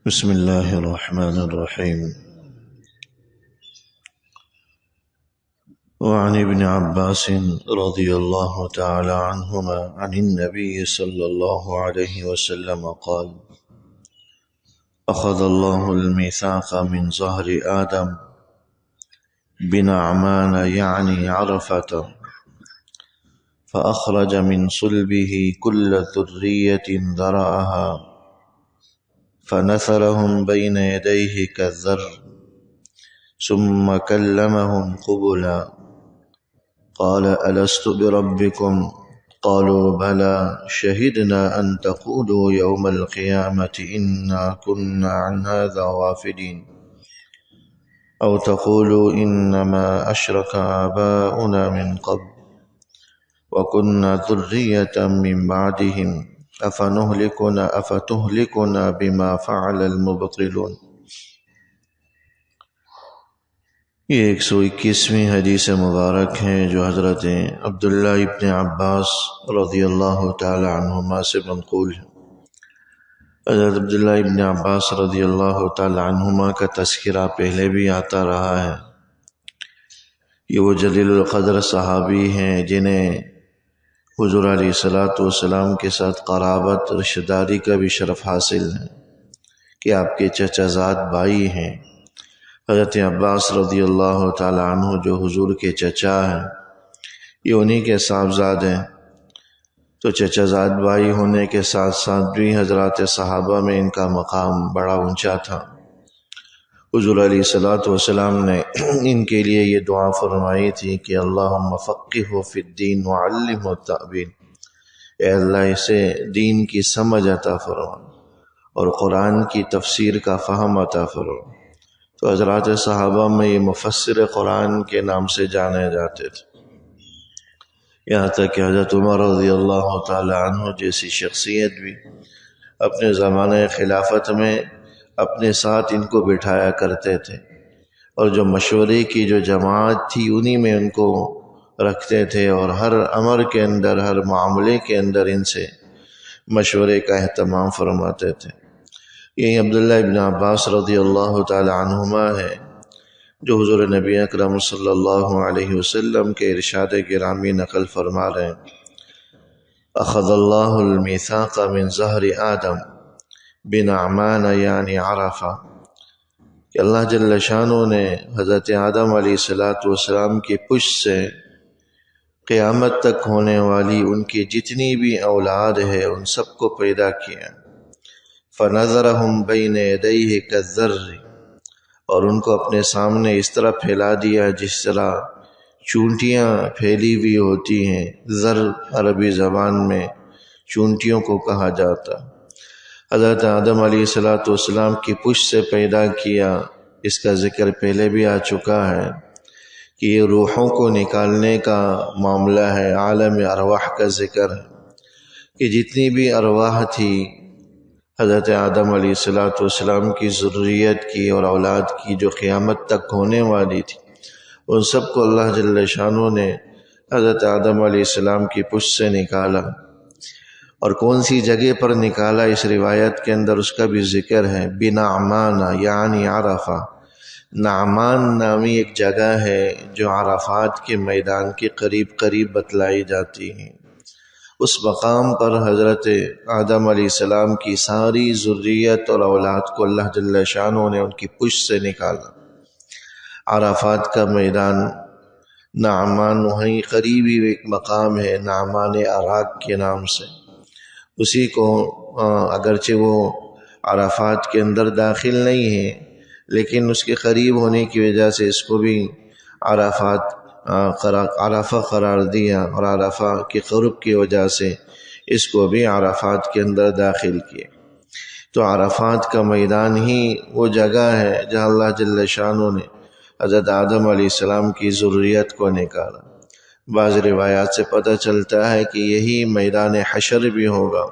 بسم الله الرحمن الرحيم. وعن ابن عباس رضي الله تعالى عنهما عن النبي صلى الله عليه وسلم قال: أخذ الله الميثاق من ظهر آدم بنعمان يعني عرفة، فأخرج من صلبه كل ذرية ذرأها فنثرهم بين يديه كالذر، ثم كلمهم قبلا قال: ألست بربكم؟ قالوا بلى، شهدنا أن تقولوا يوم القيامة إنا كنا عن هذا غافلين، أو تقولوا إنما أشرك آباؤنا من قبل وكنا ذرية من بعدهم أفتهلكنا بما فعل المبطلون۔ یہ 121ویں حدیث مبارک ہے جو حضرت عبداللہ ابن عباس رضی اللہ تعالی عنہما سے منقول ہے۔ حضرت عبداللہ ابن عباس رضی اللہ تعالی عنہما کا تذکرہ پہلے بھی آتا رہا ہے۔ یہ وہ جلیل القدر صحابی ہیں جنہیں حضور علیہ الصلوۃ والسلام کے ساتھ قرابت رشتہ داری کا بھی شرف حاصل ہے کہ آپ کے چچا زاد بھائی ہیں۔ حضرت عباس رضی اللہ تعالی عنہ جو حضور کے چچا ہیں، یہ انہی کے صاحبزاد ہیں، تو چچا زاد بھائی ہونے کے ساتھ ساتھ بھی حضرات صحابہ میں ان کا مقام بڑا اونچا تھا۔ حضور علیہ الصلوۃ والسلام نے ان کے لیے یہ دعا فرمائی تھی کہ اللہم فقہہ فی الدین وعلمہ التأویل، اے اللہ اسے دین کی سمجھ عطا فرما اور قرآن کی تفسیر کا فہم عطا فرما۔ تو حضرات صحابہ میں یہ مفسر قرآن کے نام سے جانے جاتے تھے، یہاں تک کہ حضرت عمر رضی اللہ تعالی عنہ جیسی شخصیت بھی اپنے زمانہ خلافت میں اپنے ساتھ ان کو بٹھایا کرتے تھے، اور جو مشورے کی جو جماعت تھی انہی میں ان کو رکھتے تھے، اور ہر امر کے اندر، ہر معاملے کے اندر ان سے مشورے کا اہتمام فرماتے تھے۔ یہی عبداللہ ابن عباس رضی اللہ تعالی عنہما ہے جو حضور نبی اکرم صلی اللہ علیہ وسلم کے ارشاد گرامی نقل فرما رہے ہیں: اخذ اللہ المیثاق من ظہر آدم بنعمان یعنی عرفہ، کہ اللہ جل شانہ نے حضرت آدم علیہ السلام کی پشت سے قیامت تک ہونے والی ان کی جتنی بھی اولاد ہے ان سب کو پیدا کیا۔ فنظرہم بین یدیہ کالذر، اور ان کو اپنے سامنے اس طرح پھیلا دیا جس طرح چونٹیاں پھیلی ہوئی ہوتی ہیں۔ ذر عربی زبان میں چونٹیوں کو کہا جاتا۔ حضرت آدم علیہ السلام کی پشت سے پیدا کیا، اس کا ذکر پہلے بھی آ چکا ہے کہ یہ روحوں کو نکالنے کا معاملہ ہے، عالم ارواح کا ذکر ہے کہ جتنی بھی ارواح تھی حضرت آدم علیہ السلام کی ذریت کی اور اولاد کی جو قیامت تک ہونے والی تھی، ان سب کو اللہ جل شانہ نے حضرت آدم علیہ السلام کی پشت سے نکالا، اور کون سی جگہ پر نکالا اس روایت کے اندر اس کا بھی ذکر ہے۔ بنعمان یعنی عرفہ، نعمان نامی ایک جگہ ہے جو عرفات کے میدان کے قریب قریب بتلائی جاتی ہے۔ اس مقام پر حضرت آدم علیہ السلام کی ساری ذریت اور اولاد کو اللہ جل شانہ نے ان کی پشت سے نکالا۔ عرفات کا میدان نعمان وہیں قریبی ایک مقام ہے، نعمان عراق کے نام سے، اسی کو اگرچہ وہ عرفات کے اندر داخل نہیں ہے لیکن اس کے قریب ہونے کی وجہ سے اس کو بھی عرفہ قرار دیا، اور عرفہ کے قرب کی وجہ سے اس کو بھی عرفات کے اندر داخل کیا۔ تو عرفات کا میدان ہی وہ جگہ ہے جہاں اللہ جل شانہ نے حضرت آدم علیہ السلام کی ذریت کو نکالا۔ بعض روایات سے پتہ چلتا ہے کہ یہی میدان حشر بھی ہوگا،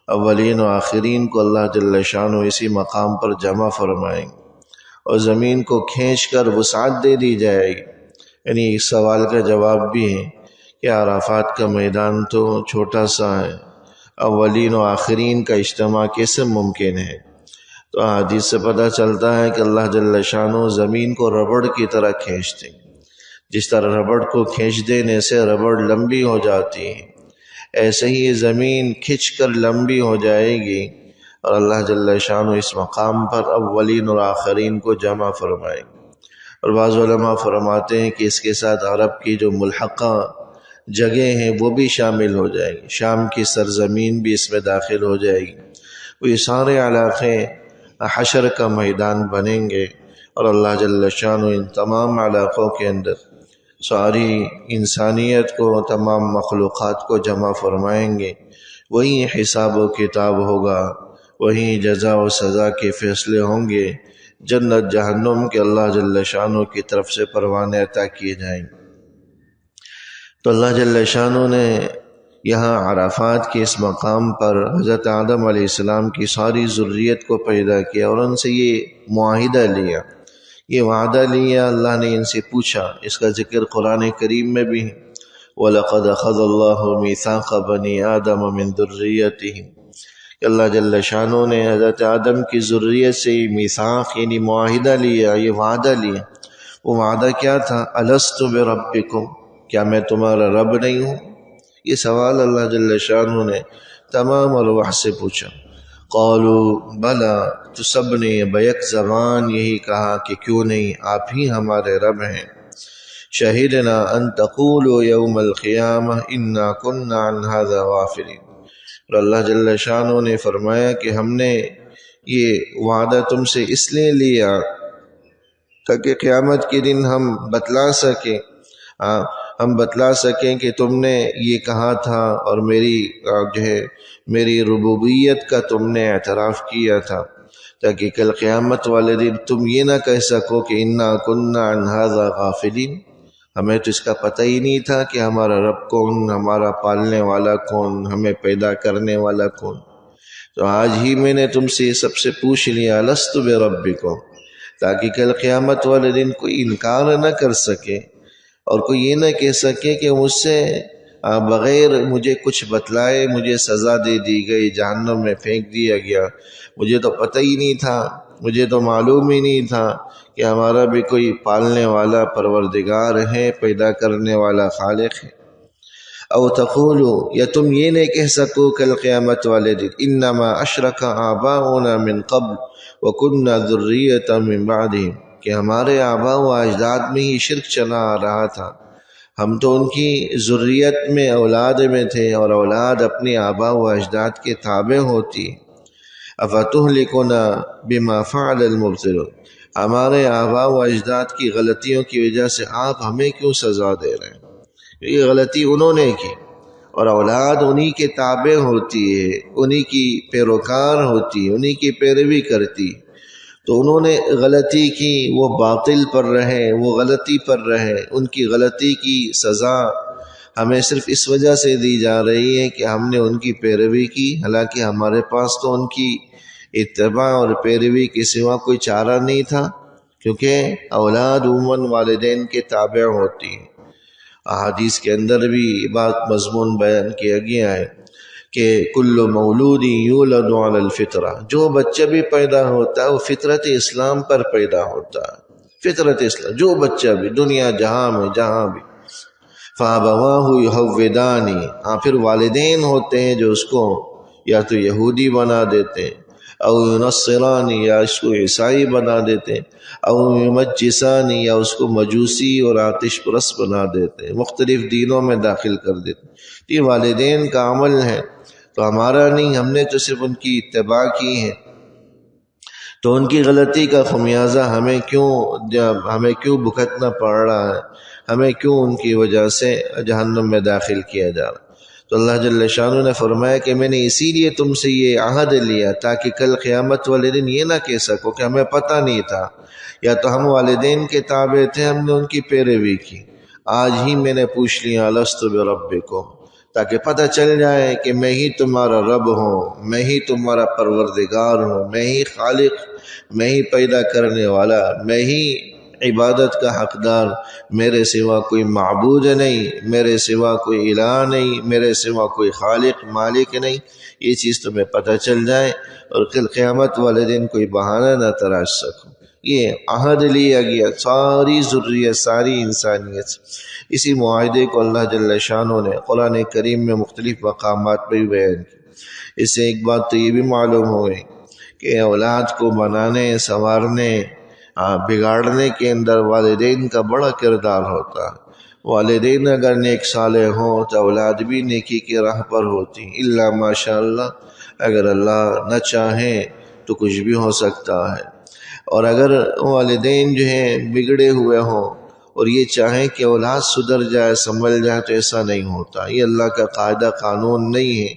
اولین و آخرین کو اللہ جل شانہ اسی مقام پر جمع فرمائیں گے، اور زمین کو کھینچ کر وسعت دے دی جائے گی۔ یعنی اس سوال کا جواب بھی ہے کہ عرفات کا میدان تو چھوٹا سا ہے، اولین و آخرین کا اجتماع کیسے ممکن ہے؟ تو حدیث سے پتہ چلتا ہے کہ اللہ جل شانہ زمین کو ربڑ کی طرح کھینچتے ہیں، جس طرح ربڑ کو کھینچ دینے سے ربڑ لمبی ہو جاتی ہے، ایسے ہی یہ زمین کھنچ کر لمبی ہو جائے گی، اور اللہ جل شانہ اس مقام پر اولین اور آخرین کو جمع فرمائیں گے۔ اور بعض علماء فرماتے ہیں کہ اس کے ساتھ عرب کی جو ملحقہ جگہیں ہیں وہ بھی شامل ہو جائیں گی، شام کی سرزمین بھی اس میں داخل ہو جائے گی، وہ یہ سارے علاقے حشر کا میدان بنیں گے، اور اللہ جل شانہ ان تمام علاقوں کے اندر ساری انسانیت کو، تمام مخلوقات کو جمع فرمائیں گے، وہیں حساب و کتاب ہوگا، وہیں جزا و سزا کے فیصلے ہوں گے، جنت جہنم کے اللہ جل شانہ کی طرف سے پروانے عطا کیے جائیں گے۔ تو اللہ جل شانہ نے یہاں عرفات کے اس مقام پر حضرت آدم علیہ السلام کی ساری ذریت کو پیدا کیا، اور ان سے یہ معاہدہ لیا، یہ وعدہ لیا، اللہ نے ان سے پوچھا۔ اس کا ذکر قرآن کریم میں بھی ہے، وَلَقَدْ أَخَذَ اللَّهُ مِيثَاقَ بَنِي آدَمَ مِنْ ذُرِّيَّتِهِمْ، کہ اللہ جل شانہ نے حضرت آدم کی ذریت سے میثاق یعنی معاہدہ لیا، یہ وعدہ لیا۔ وہ وعدہ کیا تھا؟ أَلَسْتُ بِرَبِّكُمْ، کیا میں تمہارا رب نہیں ہوں؟ یہ سوال اللہ جل شانہ نے تمام ارواح سے پوچھا۔ قالوا بلا، تو سب نے بیک زبان یہی کہا کہ کیوں نہیں، آپ ہی ہمارے رب ہیں۔ شہدنا ان تقولوا یوم القیامہ انا کنا عن ھذا غافلین، اور اللہ جل شانہ نے فرمایا کہ ہم نے یہ وعدہ تم سے اس لیے لیا تاکہ قیامت کے دن ہم بتلا سکیں کہ تم نے یہ کہا تھا، اور میری ربوبیت کا تم نے اعتراف کیا تھا، تاکہ کل قیامت والے دن تم یہ نہ کہہ سکو کہ انا کنا عن ھذا غافلین، ہمیں تو اس کا پتہ ہی نہیں تھا کہ ہمارا رب کون، ہمارا پالنے والا کون، ہمیں پیدا کرنے والا کون۔ تو آج ہی میں نے تم سے یہ سب سے پوچھ لیا، لست بربکم، تاکہ کل قیامت والے دن کوئی انکار نہ کر سکے، اور کوئی یہ نہ کہہ سکے کہ مجھ سے بغیر مجھے کچھ بتلائے مجھے سزا دے دی گئی، جہنم میں پھینک دیا گیا، مجھے تو پتہ ہی نہیں تھا، مجھے تو معلوم ہی نہیں تھا کہ ہمارا بھی کوئی پالنے والا پروردگار ہے، پیدا کرنے والا خالق ہے۔ او تقولو، یا تم یہ نہیں کہہ سکو کل قیامت والے دن، انما اشرک آباؤنا من قبل وکننا ذریۃ من بعدہم، کہ ہمارے آباء و اجداد میں ہی شرک چلا آ رہا تھا، ہم تو ان کی ذریت میں اولاد میں تھے، اور اولاد اپنی آباء و اجداد کے تابع ہوتی۔ افتہلکنا بما فعل المبطلون، ہمارے آباء و اجداد کی غلطیوں کی وجہ سے آپ ہمیں کیوں سزا دے رہے ہیں؟ یہ غلطی انہوں نے کی، اور اولاد انہی کے تابع ہوتی ہے، انہی کی پیروکار ہوتی ہے، انہی کی پیروی کرتی، تو انہوں نے غلطی کی، وہ باطل پر رہے، وہ غلطی پر رہے، ان کی غلطی کی سزا ہمیں صرف اس وجہ سے دی جا رہی ہے کہ ہم نے ان کی پیروی کی، حالانکہ ہمارے پاس تو ان کی اتباع اور پیروی کے سوا کوئی چارہ نہیں تھا، کیونکہ اولاد عموماً والدین کے تابع ہوتی ہے۔ احادیث کے اندر بھی بات مضمون بیان کیا گیا ہے کہ کل مولود یولد علی الفطرہ، جو بچہ بھی پیدا ہوتا ہے وہ فطرت اسلام پر پیدا ہوتا ہے، فطرت اسلام، جو بچہ بھی دنیا جہاں میں جہاں بھی۔ فابواہ یحودانی، پھر والدین ہوتے ہیں جو اس کو یا تو یہودی بنا دیتے ہیں، او نصرانی، یا اس کو عیسائی بنا دیتے ہیں، او مجسانی، یا اس کو مجوسی اور آتش پرست بنا دیتے ہیں، مختلف دینوں میں داخل کر دیتے ہیں۔ یہ والدین کا عمل ہے، تو ہمارا نہیں، ہم نے تو صرف ان کی اتباع کی ہے، تو ان کی غلطی کا خمیازہ ہمیں کیوں بھگتنا پڑ رہا ہے، ہمیں کیوں ان کی وجہ سے جہنم میں داخل کیا جا رہا ہے۔ تو اللہ جل شانہ نے فرمایا کہ میں نے اسی لیے تم سے یہ عہد لیا تاکہ کل قیامت والے دن یہ نہ کہہ سکو کہ ہمیں پتہ نہیں تھا، یا تو ہم والدین کے تابع تھے، ہم نے ان کی پیروی کی۔ آج ہی میں نے پوچھ لیا لست بربکم، تاکہ پتہ چل جائے کہ میں ہی تمہارا رب ہوں، میں ہی تمہارا پروردگار ہوں، میں ہی خالق، میں ہی پیدا کرنے والا، میں ہی عبادت کا حقدار میرے سوا کوئی معبود نہیں، میرے سوا کوئی الہ نہیں، میرے سوا کوئی خالق مالک نہیں، یہ چیز تمہیں پتہ چل جائے اور کل قیامت والے دن کوئی بہانہ نہ تراش سکو۔ یہ عہد لیا گیا ساری ذریت، ساری انسانیت۔ اسی معاہدے کو اللہ جل شانہ نے قرآن کریم میں مختلف مقامات پہ بھی بیان کیا۔ اس سے ایک بات تو یہ بھی معلوم ہو گئی کہ اولاد کو بنانے، سنوارنے، بگاڑنے کے اندر والدین کا بڑا کردار ہوتا ہے۔ والدین اگر نیک صالح ہوں تو اولاد بھی نیکی کی راہ پر ہوتی، الا ماشاء اللہ، اگر اللہ نہ چاہے تو کچھ بھی ہو سکتا ہے۔ اور اگر والدین جو ہیں بگڑے ہوئے ہوں اور یہ چاہیں کہ اولاد سدھر جائے، سنبھل جائے، تو ایسا نہیں ہوتا۔ یہ اللہ کا قاعدہ قانون نہیں ہے،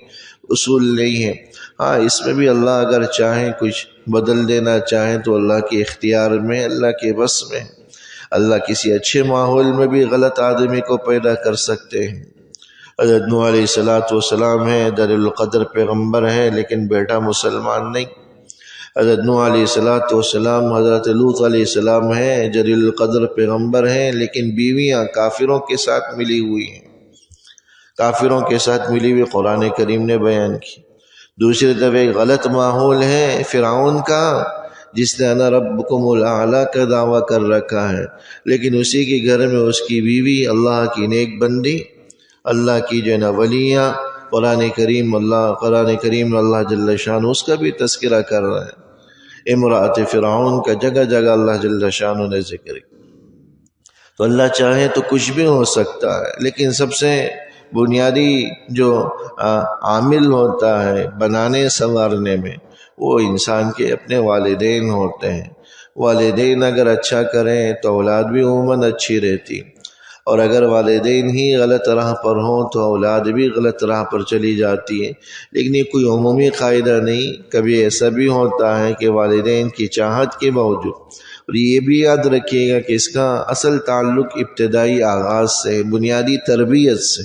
اصول نہیں ہے۔ ہاں، اس میں بھی اللہ اگر چاہیں کچھ بدل دینا چاہیں تو اللہ کے اختیار میں، اللہ کے بس میں۔ اللہ کسی اچھے ماحول میں بھی غلط آدمی کو پیدا کر سکتے ہیں۔ حضرت نوح علیہ السلام ہے، جلیل القدر پیغمبر ہے، لیکن بیٹا مسلمان نہیں۔ حضرت نوح علیہ السلام، حضرت لوط علیہ السلام ہے، جلیل القدر پیغمبر ہیں، لیکن بیویاں کافروں کے ساتھ ملی ہوئی ہیں، کافروں کے ساتھ ملی ہوئی قرآن کریم نے بیان کی۔ دوسری طرف ایک غلط ماحول ہے فرعون کا، جس نے انا ربکم الاعلی کا دعویٰ کر رکھا ہے، لیکن اسی کے گھر میں اس کی بیوی اللہ کی نیک بندی، اللہ کی جو نا ولیاں، قرآن کریم اللہ جل شانہ اس کا بھی تذکرہ کر رہا ہے۔ امرأت فرعون کا جگہ جگہ اللہ جل شانہ نے ذکر کیا۔ تو اللہ چاہے تو کچھ بھی ہو سکتا ہے، لیکن سب سے بنیادی جو عامل ہوتا ہے بنانے سنوارنے میں، وہ انسان کے اپنے والدین ہوتے ہیں۔ والدین اگر اچھا کریں تو اولاد بھی عموماً اچھی رہتی، اور اگر والدین ہی غلط راہ پر ہوں تو اولاد بھی غلط راہ پر چلی جاتی ہے۔ لیکن یہ کوئی عمومی قاعدہ نہیں، کبھی ایسا بھی ہوتا ہے کہ والدین کی چاہت کے باوجود، اور یہ بھی یاد رکھیے گا کہ اس کا اصل تعلق ابتدائی آغاز سے، بنیادی تربیت سے۔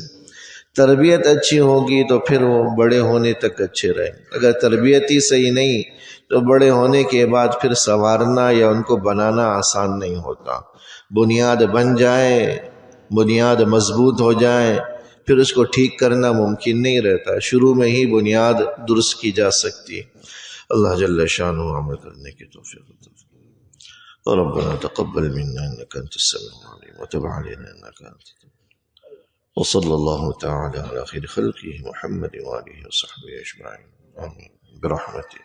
تربیت اچھی ہوگی تو پھر وہ بڑے ہونے تک اچھے رہیں۔ اگر تربیت ہی صحیح نہیں تو بڑے ہونے کے بعد پھر سنوارنا یا ان کو بنانا آسان نہیں ہوتا۔ بنیاد بن جائے، بنیاد مضبوط ہو جائے، پھر اس کو ٹھیک کرنا ممکن نہیں رہتا۔ شروع میں ہی بنیاد درست کی جا سکتی ہے۔ اللہ جل شانہ عمل کرنے کی توفیق عطا فرمائے۔ ربنا تقبل منا انك انت السميع العليم وتب علينا انك انت التواب، وصلى الله تعالى على خير خلقه محمد وآله وصحبه أجمعين، آمين برحمتك.